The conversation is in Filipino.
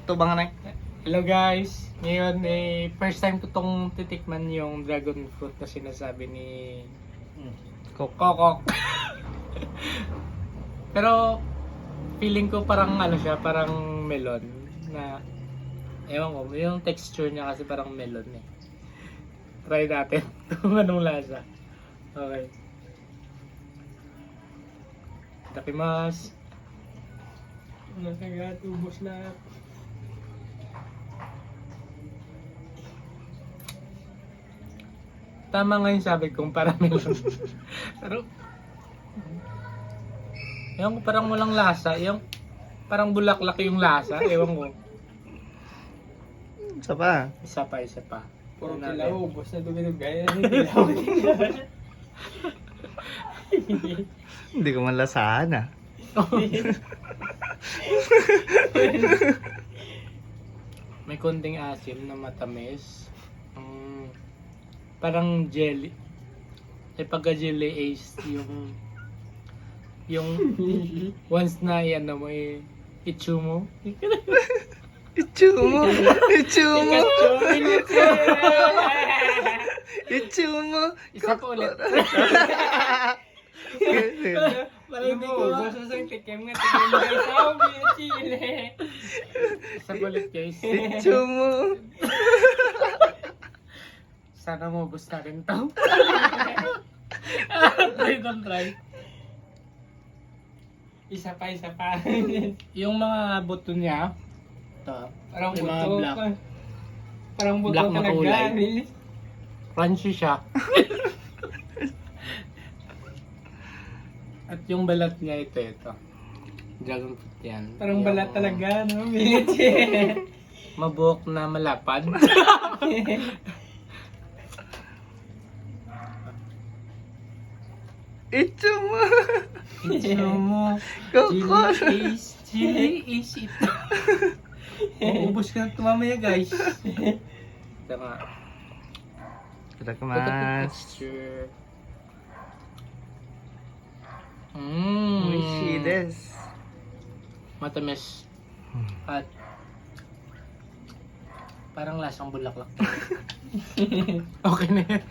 to bang anak? Hello guys! Ngayon first time ko tong titikman yung dragon fruit na sinasabi ni Kokok. Pero feeling ko parang ano siya, parang melon na ewan ko, yung texture niya kasi parang melon eh. Try natin kung anong lasa. Okay. Takimas. Ubos na. Tama nga yung sabi kong parang melon. Pero yung parang walang lasa, yung parang bulaklak yung lasa, ewan ko. Isa pa. Isa pa. Puro Tingnan kilaw, natin. ubos na dumidugay. Kilaw. Hindi ko man lasahan ah. May konting asim na matamis. Parang jelly. Pagka jelly ace yung once na yan na may itchu mo. Ichumo! Ichumo! Ichumo! Isa pa ulit. Hindi ko, ubos na sa tikim nga. Tikim nga isaw, chile. Isa pa ulit guys. Ichumo! Sana mabos na rin to. Try don't try. Isa pa. Yung mga buto niya, ito, Parang yung mga buto. black. Parang buto Black na talaga. kulay. Crunchy siya. At yung balat niya ito. Dragon fruit yan. Parang Yung balat talaga, no? Milit mabuhok na malapad. Ichumo! Ito mo. Kokor! Chili is ito. Maubos ka na ito mamaya guys. Ito nga. Look at the Takimas! texture. Oishi desu. Matamis. At parang lasang bulaklak. Okay na yan.